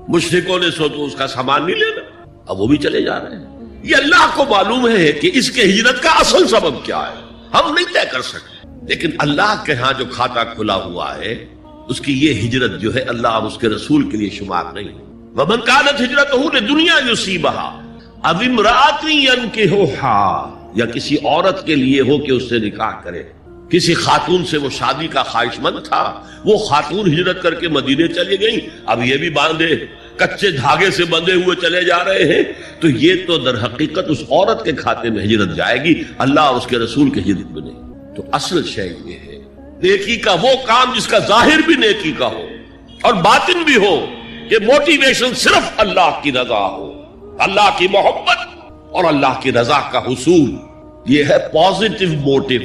مشرکوں نے سو تو اس کا سامان نہیں لینا، اب وہ بھی چلے جا رہے ہیں۔ یہ اللہ کو معلوم ہے کہ اس کے ہجرت کا اصل سبب کیا ہے، ہم نہیں طے کر سکتے، لیکن اللہ کے ہاں جو کھاتا کھلا ہوا ہے، اس کی یہ ہجرت جو ہے اللہ اور اس کے رسول کے لیے شمار نہیں۔ ومن كانت ہجرتہ لدنیا یصیبها او امرأۃ ینکحها، یا کسی عورت کے لیے ہو کہ اس سے نکاح کرے، کسی خاتون سے وہ شادی کا خواہش مند تھا، وہ خاتون ہجرت کر کے مدینے چلی گئی، اب یہ بھی باندھے کچے دھاگے سے بندھے ہوئے چلے جا رہے ہیں، تو یہ تو در حقیقت اس عورت کے کھاتے میں ہجرت جائے گی، اللہ اور اس کے رسول کی ہجرت میں نہیں۔ تو اصل شے یہ ہے، نیکی کا وہ کام جس کا ظاہر بھی نیکی کا ہو اور باطن بھی ہو، کہ موٹیویشن صرف اللہ کی رضا ہو، اللہ کی محبت اور اللہ کی رضا کا حصول، یہ ہے پازیٹیو موٹیو۔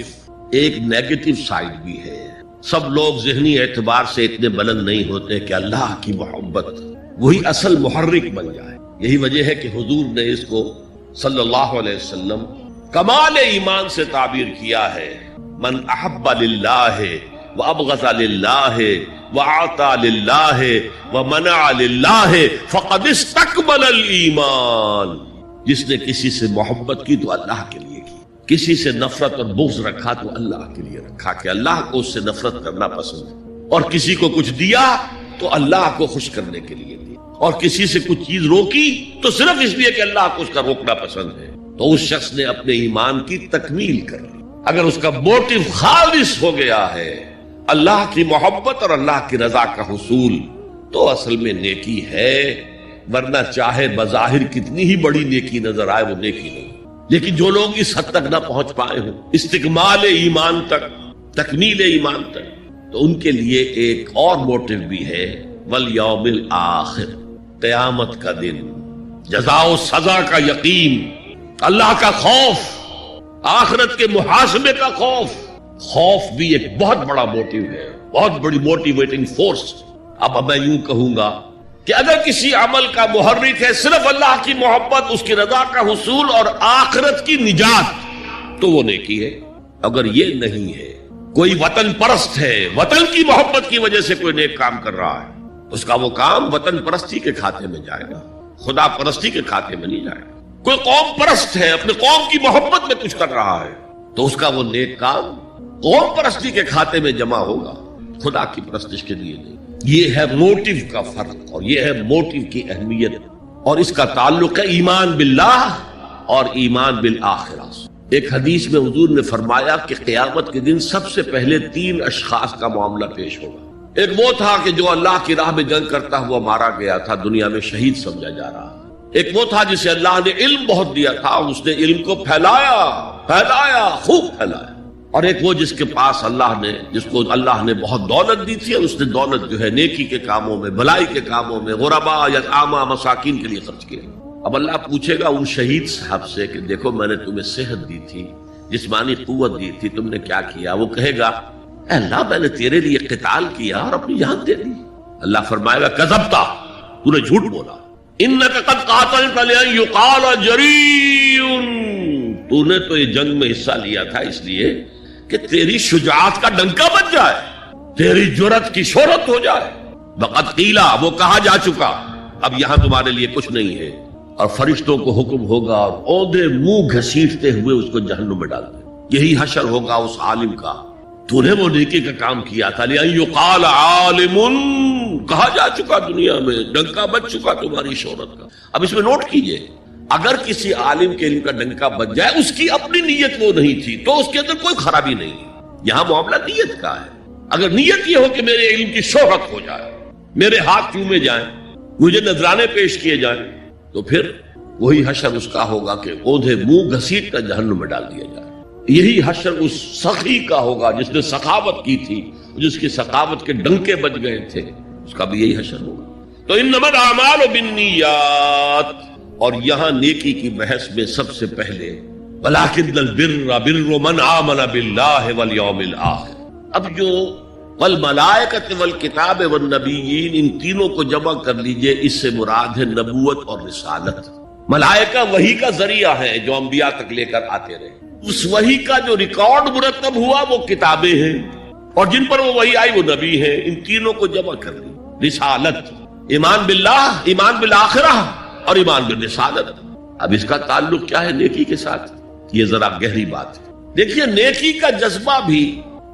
ایک نیگیٹو سائیڈ بھی ہے، سب لوگ ذہنی اعتبار سے اتنے بلند نہیں ہوتے کہ اللہ کی محبت وہی اصل محرک بن جائے۔ یہی وجہ ہے کہ حضور نے اس کو صلی اللہ علیہ وسلم کمال ایمان سے تعبیر کیا ہے، من احب للہ وابغض للہ وعطا للہ ومنع للہ فقد استکمل الایمان، جس نے کسی سے محبت کی تو اللہ کے لیے کی، کسی سے نفرت اور بغض رکھا تو اللہ کے لیے رکھا، کہ اللہ کو اس سے نفرت کرنا پسند ہے، اور کسی کو کچھ دیا تو اللہ کو خوش کرنے کے لیے دیا، اور کسی سے کچھ چیز روکی تو صرف اس لیے کہ اللہ کو اس کا روکنا پسند ہے، تو اس شخص نے اپنے ایمان کی تکمیل کر لی۔ اگر اس کا موٹیو خالص ہو گیا ہے اللہ کی محبت اور اللہ کی رضا کا حصول، تو اصل میں نیکی ہے، ورنہ چاہے بظاہر کتنی ہی بڑی نیکی نظر آئے وہ نیکی نہیں۔ لیکن جو لوگ اس حد تک نہ پہنچ پائے ہوں، استکمال ایمان تک، تکمیل ایمان تک، تو ان کے لیے ایک اور موٹیو بھی ہے، والیوم الآخر، قیامت کا دن، جزا و سزا کا یقین، اللہ کا خوف، آخرت کے محاسبے کا خوف۔ خوف بھی ایک بہت بڑا موٹیو ہے، بہت بڑی موٹیویٹنگ فورس۔ اب میں یوں کہوں گا کہ اگر کسی عمل کا محرک ہے صرف اللہ کی محبت، اس کی رضا کا حصول اور آخرت کی نجات، تو وہ نیکی ہے۔ اگر یہ نہیں ہے، کوئی وطن پرست ہے، وطن کی محبت کی وجہ سے کوئی نیک کام کر رہا ہے، اس کا وہ کام وطن پرستی کے کھاتے میں جائے گا، خدا پرستی کے کھاتے میں نہیں جائے گا۔ کوئی قوم پرست ہے، اپنے قوم کی محبت میں کچھ کر رہا ہے، تو اس کا وہ نیک کام قوم پرستی کے کھاتے میں جمع ہوگا، خدا کی پرستش کے لیے نہیں۔ یہ ہے موٹیو کا فرق، اور یہ ہے موٹیو کی اہمیت، اور اس کا تعلق ہے ایمان باللہ اور ایمان بالآخرہ۔ ایک حدیث میں حضور نے فرمایا کہ قیامت کے دن سب سے پہلے 3 اشخاص کا معاملہ پیش ہوگا۔ ایک وہ تھا کہ جو اللہ کی راہ میں جنگ کرتا ہوا مارا گیا تھا، دنیا میں شہید سمجھا جا رہا ہے۔ ایک وہ تھا جسے اللہ نے علم بہت دیا تھا، اس نے علم کو پھیلایا، خوب پھیلایا۔ اور ایک وہ جس کے پاس جس کو اللہ نے بہت دولت دی تھی، اور اس نے دولت جو ہے نیکی کے کاموں میں، بھلائی کے کاموں میں، غربا، یتامیٰ، مساکین کے لیے خرچ کیا۔ اب اللہ پوچھے گا ان شہید صاحب سے کہ دیکھو میں نے تمہیں صحت دی تھی، جسمانی قوت دی تھی، تم نے کیا کیا؟ وہ کہے گا اے اللہ میں نے تیرے لیے قتال کیا اور اپنی جان دے دی۔ اللہ فرمائے گا کذبتا، تو نے جھوٹ بولا، انک قد قاتلت لأن یقال جریء، تو نے تو یہ جنگ میں حصہ لیا تھا اس لیے کہ تیری شجاعت کا ڈنکا بج جائے، تیری جرأت کی شہرت ہو جائے۔ وقد قیلا، وہ کہا جا چکا، اب یہاں تمہارے لیے کچھ نہیں ہے۔ اور فرشتوں کو حکم ہوگا اور عہدے منہ گھسیٹتے ہوئے اس کو جہنم میں ڈال دیں۔ یہی حشر ہوگا اس عالم کا، تو نے وہ نیکی کا کام کیا تھا، لأن یقال عالم، کہا جا چکا دنیا میں، ڈنکا بج چکا تمہاری شہرت کا۔ اب اس میں نوٹ کیجئے، اگر کسی عالم کے علم کا ڈنکا بج جائے، اس کی اپنی نیت وہ نہیں تھی تو اس کے اندر کوئی خرابی نہیں ہے۔ یہاں معاملہ نیت کا ہے۔ اگر نیت یہ ہو کہ میرے علم کی شہرت ہو جائے، میرے ہاتھ چومے جائیں، مجھے نذرانے پیش کیے جائیں، تو پھر وہی حشر اس کا ہوگا کہ عہدے منہ گھسیٹ کر جہنم میں ڈال دیا جائے۔ یہی حشر اس سخی کا ہوگا جس نے سخاوت کی تھی، جس کی سخاوت کے ڈنکے بج گئے تھے، اس کا بھی یہی حشر ہوگا۔ تو انما الاعمال بالنیات، اور یہاں نیکی کی بحث میں سب سے پہلے ولکن البر بر من آمن باللہ والیوم الآخر۔ اب جو والملائکۃ والکتاب والنبیین، ان تینوں کو جمع کر لیجئے، اس سے مراد ہے نبوت اور رسالت۔ ملائکہ وحی کا ذریعہ ہے جو انبیاء تک لے کر آتے رہے، اس وحی کا جو ریکارڈ مرتب ہوا وہ کتابیں ہیں، اور جن پر وہ وحی آئی وہ نبی ہیں۔ ان تینوں کو جمع کر لی، رسالت، ایمان باللہ، ایمان بالآخرہ، اور ایمان بالرسالت۔ اب اس کا تعلق کیا ہے نیکی کے ساتھ؟ یہ ذرا گہری بات ہے۔ دیکھیے نیکی کا جذبہ بھی،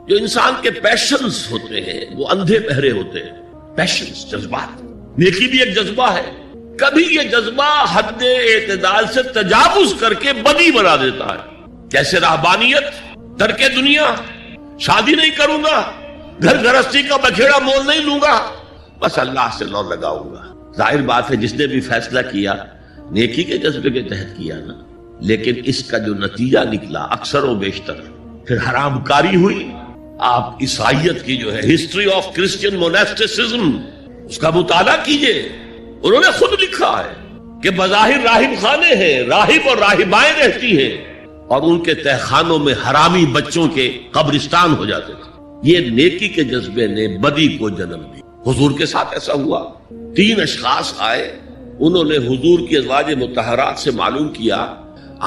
جو انسان کے پیشنز ہوتے ہیں وہ اندھے بہرے ہوتے ہیں، پیشنز، جذبات۔ نیکی بھی ایک جذبہ ہے، کبھی یہ جذبہ حد اعتدال سے تجاوز کر کے بدی بنا دیتا ہے، جیسے رہبانیت، ترک دنیا، شادی نہیں کروں گا، گھر گھرستی کا بکھیڑا مول نہیں لوں گا، بس اللہ سے لو لگاؤں گا۔ ظاہر بات ہے جس نے بھی فیصلہ کیا نیکی کے جذبے کے تحت کیا نا، لیکن اس کا جو نتیجہ نکلا اکثر و بیشتر پھر حرام کاری ہوئی۔ آپ عیسائیت کی جو ہے ہسٹری آف کرسچین موناسٹسزم، اس کا مطالعہ کیجئے، انہوں نے خود لکھا ہے کہ بظاہر راہب خانے ہیں، راہب اور راہبائیں رہتی ہیں، اور ان کے تہخانوں میں حرامی بچوں کے قبرستان ہو جاتے تھے۔ یہ نیکی کے جذبے نے بدی کو جنم دی۔ حضور کے ساتھ ایسا ہوا، 3 اشخاص آئے، انہوں نے حضور کی ازواج مطہرات سے معلوم کیا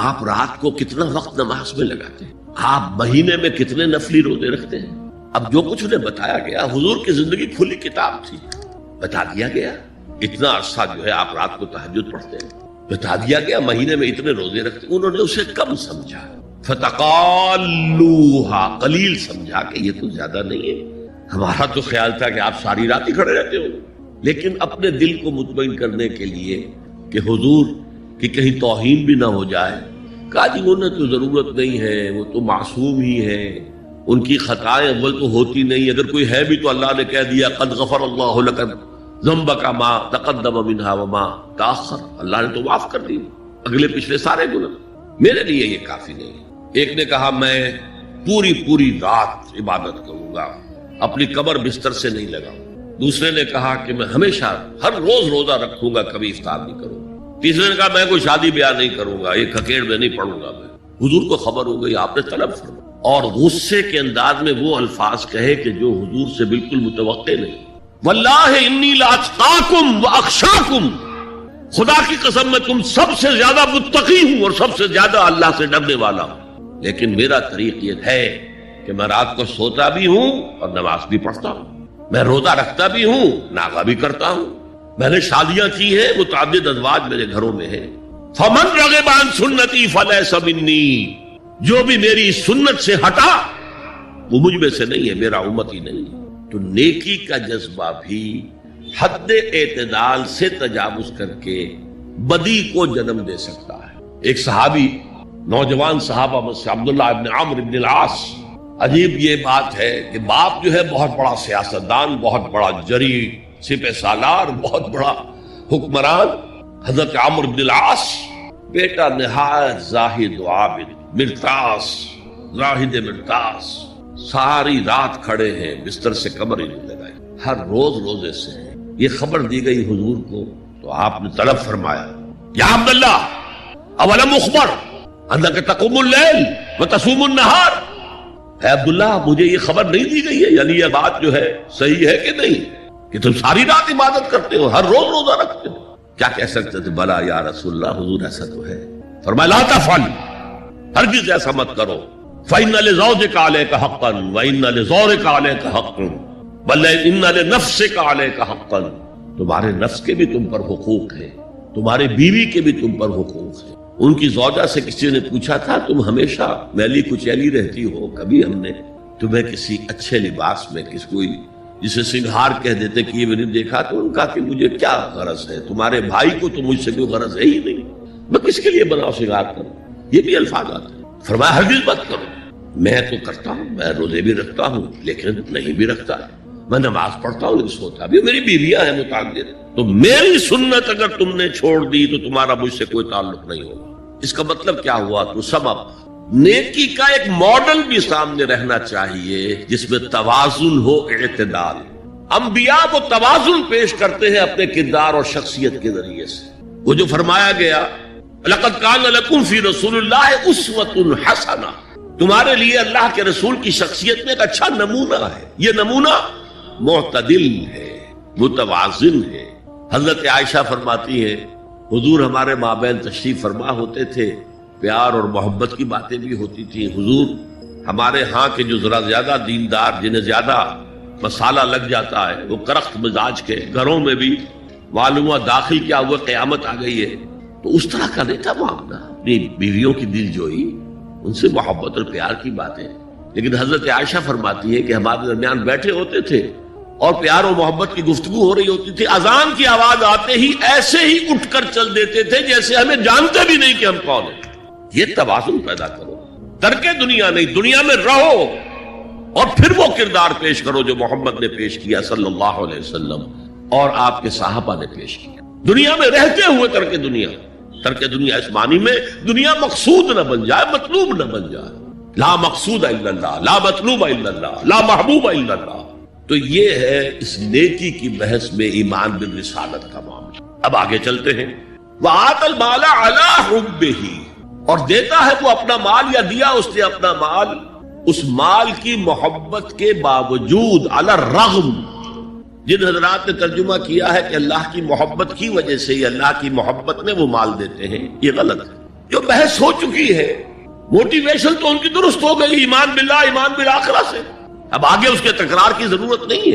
آپ رات کو کتنا وقت نماز میں لگاتے ہیں، آپ مہینے میں کتنے نفلی روزے رکھتے ہیں۔ اب جو کچھ انہیں بتایا گیا، حضور کی زندگی کھلی کتاب تھی، بتا دیا گیا اتنا عرصہ جو ہے آپ رات کو تہجد پڑھتے ہیں، بتا دیا گیا مہینے میں اتنے روزے رکھتے ہیں۔ انہوں نے اسے کم سمجھا، فتقالوہا، قلیل سمجھا کہ یہ تو زیادہ نہیں ہے، ہمارا تو خیال تھا کہ آپ ساری رات ہی کھڑے رہتے ہو۔ لیکن اپنے دل کو مطمئن کرنے کے لیے کہ حضور کی کہیں توہین بھی نہ ہو جائے، کہا جی انہیں تو ضرورت نہیں ہے، وہ تو معصوم ہی ہے، ان کی خطائیں اول تو ہوتی نہیں، اگر کوئی ہے بھی تو اللہ نے کہہ دیا قد غفر اللہ لک ذنبک ما تقدم منها وما تاخر، اللہ نے تو معاف کر دی اگلے پچھلے سارے گناہ، میرے لیے یہ کافی نہیں۔ ایک نے کہا میں پوری رات عبادت کروں گا، اپنی قبر بستر سے نہیں لگاؤں۔ دوسرے نے کہا کہ میں ہمیشہ ہر روز روزہ رکھوں گا، کبھی افطار نہیں کروں گا۔ تیسرے نے کہا میں کوئی شادی بیاہ نہیں کروں گا، یہ کھکیڑ میں نہیں پڑھوں گا میں۔ حضور کو خبر ہو گئی، آپ نے طلب فرمایا اور غصے کے انداز میں وہ الفاظ کہے کہ جو حضور سے بالکل متوقع نہیں، واللہ انی لاتقاکم واخشاکم، خدا کی قسم میں تم سب سے زیادہ متقی ہوں اور سب سے زیادہ اللہ سے ڈرنے والا ہوں، لیکن میرا طریق یہ ہے کہ میں رات کو سوتا بھی ہوں اور نماز بھی پڑھتا ہوں، میں روزہ رکھتا بھی ہوں، ناغہ بھی کرتا ہوں، میں نے شادیاں کی ہیں، متعدد ازواج میرے گھروں میں ہیں۔ فمن رغب عن سنتی فلیس منی، جو بھی میری سنت سے ہٹا وہ مجھ میں سے نہیں ہے، میرا امتی نہیں۔ تو نیکی کا جذبہ بھی حد اعتدال سے تجاوز کر کے بدی کو جنم دے سکتا ہے۔ ایک صحابی، نوجوان صحابہ میں سے عبداللہ ابن عمرو ابن العاص عجیب یہ بات ہے کہ باپ جو ہے بہت بڑا سیاستدان، بہت بڑا جری سپہ سالار، بہت بڑا حکمران، حضرت عمرو بن العاص، بیٹا نہایت زاہد و عابد، مرتاس، زاہد مرتاس، ساری رات کھڑے ہیں، بستر سے کمر ہی نہیں لگائی، ہر روز روزے سے ہیں۔ یہ خبر دی گئی حضور کو تو آپ نے طلب فرمایا، یا عبداللہ اولم اخبر انک تقوم اللیل وتصوم النہار، اے عبداللہ مجھے یہ خبر نہیں دی گئی ہے، یعنی یہ بات جو ہے صحیح ہے کہ نہیں کہ تم ساری رات عبادت کرتے ہو، ہر روز روزہ رکھتے ہو؟ کیا کہہ سکتے تھے؟ بلا یا رسول اللہ، حضور ایسا تو ہے۔ فرمایا لا تفعل، ہرگز ایسا مت کرو، فإن لزوجك عليك حقا وإن لزورك عليك حقا بل إن لنفسك عليك حقا، تمہارے نفس کے بھی تم پر حقوق ہیں، تمہارے بیوی کے بھی تم پر حقوق ہیں۔ ان کی زوجہ سے کسی نے پوچھا تھا تم ہمیشہ میلی کچیلی رہتی ہو، کبھی ہم نے تمہیں کسی اچھے لباس میں کس کوئی جسے سنگھار کہہ دیتے کہ یہ میں نے دیکھا؟ تو ان کا کہ مجھے کیا غرض ہے، تمہارے بھائی کو تو مجھ سے کوئی غرض ہے ہی نہیں، میں کس کے لیے بناؤ سنگھار کروں؟ یہ بھی الفاظ آتے ہیں۔ فرمایا ہرگز مت کرو، میں تو کرتا ہوں، میں روزے بھی رکھتا ہوں لیکن نہیں بھی رکھتا ہے، میں نماز پڑھتا ہوں لیکن سوتا بھی، میری بیویاں ہیں متعدد، تو میری سنت اگر تم نے چھوڑ دی تو تمہارا مجھ سے کوئی تعلق نہیں ہوگا۔ اس کا مطلب کیا ہوا؟ تو سبب نیکی کا ایک ماڈل بھی سامنے رہنا چاہیے جس میں توازن ہو، اعتدال۔ انبیاء وہ توازن پیش کرتے ہیں اپنے کردار اور شخصیت کے ذریعے سے۔ وہ جو فرمایا گیا لقد کان لکم فی رسول اللہ اسوۃ حسنہ، تمہارے لیے اللہ کے رسول کی شخصیت میں ایک اچھا نمونہ ہے، یہ نمونہ معتدل ہے، متوازن ہے۔ حضرت عائشہ فرماتی ہے حضور ہمارے مابین تشریف فرما ہوتے تھے، پیار اور محبت کی باتیں بھی ہوتی تھی۔ حضور ہمارے ہاں کے جو ذرا زیادہ دیندار، جنہیں زیادہ مسالہ لگ جاتا ہے، وہ کرخت مزاج کے گھروں میں بھی معلوم ہوا داخل کیا ہوا قیامت آ گئی ہے، تو اس طرح کا نہیں تھا معاملہ، اپنی بیویوں کی دل جوئی، ان سے محبت اور پیار کی باتیں۔ لیکن حضرت عائشہ فرماتی ہے کہ ہمارے درمیان بیٹھے ہوتے تھے اور پیار و محبت کی گفتگو ہو رہی ہوتی تھی، اذان کی آواز آتے ہی ایسے ہی اٹھ کر چل دیتے تھے جیسے ہمیں جانتے بھی نہیں کہ ہم کون ہیں۔ یہ توازن پیدا کرو، ترک دنیا نہیں، دنیا میں رہو اور پھر وہ کردار پیش کرو جو محمد نے پیش کیا صلی اللہ علیہ وسلم اور آپ کے صحابہ نے پیش کیا۔ دنیا میں رہتے ہوئے ترک دنیا اس معنی میں دنیا مقصود نہ بن جائے، مطلوب نہ بن جائے۔ لا مقصود الا اللہ، لا مطلوب الا اللہ، لا محبوب الا اللہ۔ تو یہ ہے اس نیکی کی بحث میں ایمان بالرسالت کا معاملہ۔ اب آگے چلتے ہیں۔ وَآتَ الْمَالَ عَلَىٰ حُبِّهِ، اور دیتا ہے وہ اپنا مال، یا دیا اس نے اپنا مال اس مال کی محبت کے باوجود، علی الرغم۔ جن حضرات نے ترجمہ کیا ہے کہ اللہ کی محبت کی وجہ سے یا اللہ کی محبت میں وہ مال دیتے ہیں، یہ غلط ہے۔ جو بحث ہو چکی ہے، موٹیویشن تو ان کی درست ہو گئی ایمان باللہ، ایمان بالآخرہ سے، اب آگے اس کے تکرار کی ضرورت نہیں ہے۔